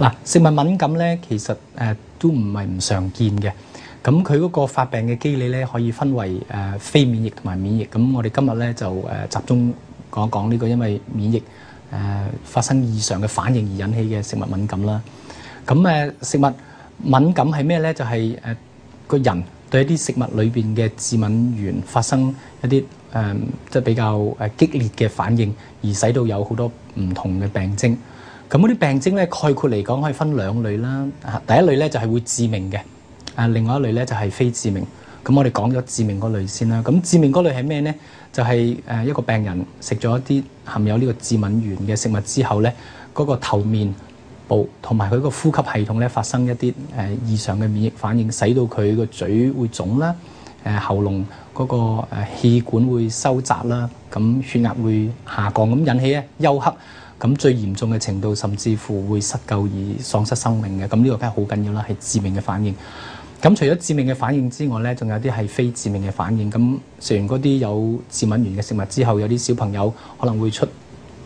嗱，食物敏感咧，其實都唔係唔常見嘅。咁佢嗰個發病嘅機理咧，可以分為非免疫同埋免疫。咁我哋今日咧就集中講一講呢個因為免疫發生異常嘅反應而引起嘅食物敏感啦。咁食物敏感係咩咧？就係個人對一啲食物裏邊嘅致敏原發生一啲即係比較激烈嘅反應，而使到有好多唔同嘅病徵。咁嗰啲病徵咧，概括嚟講可以分兩類啦。第一類咧就係會致命嘅，另外一類咧就係非致命。咁我哋講咗致命嗰類先啦。咁致命嗰類係咩咧？就係一個病人食咗一啲含有呢個致敏原嘅食物之後咧，嗰個頭面部同埋佢個呼吸系統咧發生一啲異常嘅免疫反應，使到佢個嘴會腫啦，喉嚨嗰個氣管會收窄啦，咁血壓會下降，咁引起咧休克。咁最嚴重嘅程度，甚至乎會失救而喪失生命嘅。咁呢個梗係好緊要啦，係致命嘅反應。咁除咗致命嘅反應之外咧，仲有啲係非致命嘅反應。咁食完嗰啲有致敏原嘅食物之後，有啲小朋友可能會出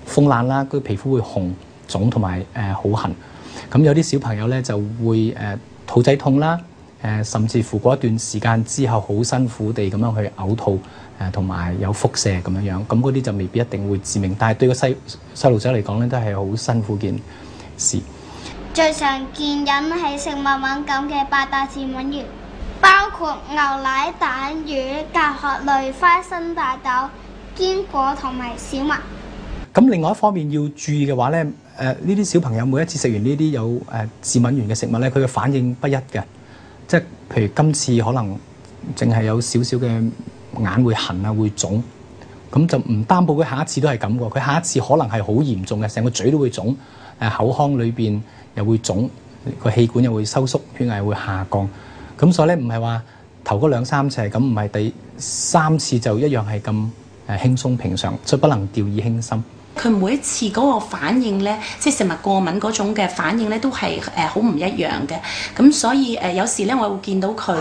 風爛啦，個皮膚會紅腫同埋好痕。咁有啲小朋友咧就會肚仔痛啦，甚至乎過一段時間之後好辛苦地咁樣去嘔吐。同埋有腹瀉咁樣，咁嗰啲就未必一定會致命，但係對個細路仔嚟講咧，都係好辛苦件事。最常見引起食物敏感嘅8大致敏原，包括牛奶、蛋、魚、甲殼類、花生、大豆、堅果同埋小麥。咁另外一方面要注意嘅話咧，呢啲小朋友每一次食完呢啲有致敏原嘅食物咧，佢嘅反應不一嘅，即係譬如今次可能淨係有少少嘅眼會痕啊，會腫，咁就唔擔保佢下一次都係咁喎。佢下一次可能係好嚴重嘅，成個嘴都會腫，口腔裏邊又會腫，個氣管又會收縮，血壓又會下降。咁所以咧，唔係話頭嗰2、3次係咁，唔係第3次就一樣係咁輕鬆平常，所以不能掉以輕心。佢每一次嗰個反應咧，即係食物過敏嗰種嘅反應咧，都係好唔一樣嘅。咁所以有時咧，我會見到佢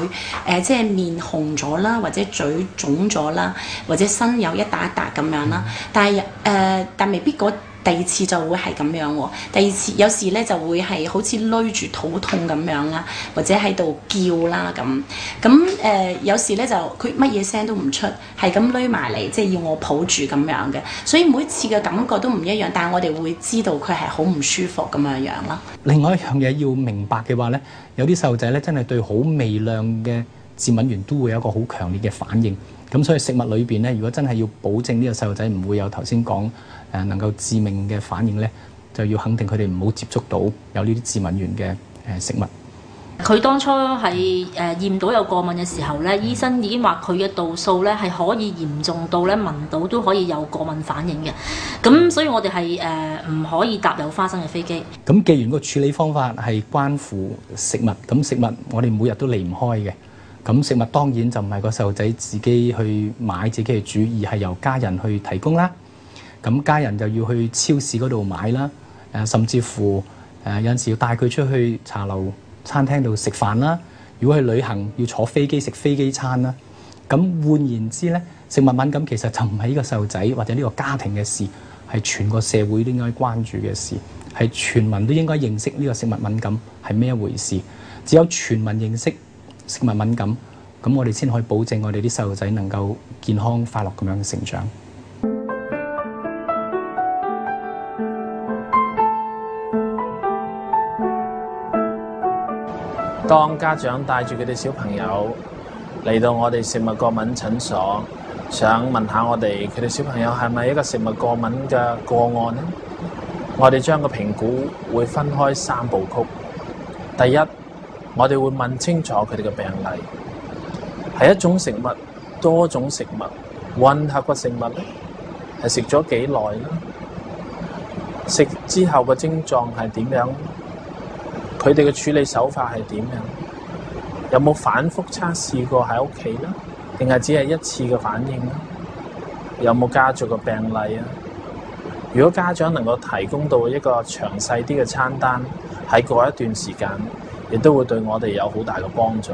即係面紅咗啦，或者嘴腫咗啦，或者身有一笪一笪咁樣啦。但未必第二次就會係咁樣喎。第二次有時咧就會係好似攣住肚痛咁樣啦，或者喺度叫啦咁。有時咧就佢乜嘢聲都唔出，係咁攣埋嚟，即係要我抱住咁樣嘅。所以每次嘅感覺都唔一樣，但係我哋會知道佢係好唔舒服咁樣樣啦。另外一樣嘢要明白嘅話咧，有啲細路仔咧真係對好微量嘅致敏原都會有一個好強烈嘅反應。咁所以食物裏邊咧，如果真係要保證呢個細路仔唔會有頭先講能夠致命嘅反應咧，就要肯定佢哋唔好接觸到有呢啲致敏原嘅食物。佢當初係驗到有過敏嘅時候咧，醫生已經話佢嘅度數咧係可以嚴重到咧聞到都可以有過敏反應嘅。咁所以我哋係唔可以搭有花生嘅飛機。咁既然個處理方法係關乎食物，咁食物我哋每日都離唔開嘅。咁食物當然就唔係個細路仔自己去買自己去煮，而係由家人去提供啦。咁家人就要去超市嗰度買啦，甚至乎有陣時要帶佢出去茶樓、餐廳度食飯啦。如果去旅行要坐飛機食飛機餐啦。咁換言之咧，食物敏感其實就唔係呢個細路仔或者呢個家庭嘅事，係全個社會都應該關注嘅事，係全民都應該認識呢個食物敏感係咩一回事。只有全民認識食物敏感，咁我哋先可以保證我哋啲細路仔能夠健康快樂咁樣成長。當家長帶住佢哋小朋友嚟到我哋食物過敏診所，想問下我哋佢哋小朋友係咪一個食物過敏嘅個案呢？我哋將個評估會分開3部曲。第一，我哋會問清楚佢哋嘅病例，係一種食物、多種食物、混合嘅食物咧，係食咗幾耐啦？食之後嘅症狀係點樣？佢哋嘅處理手法係點樣？有冇反覆測試過喺屋企啦？定係只係一次嘅反應啦？有冇家族嘅病例啊？如果家長能夠提供到一個詳細啲嘅餐單，喺過一段時間，亦都會對我哋有好大嘅幫助。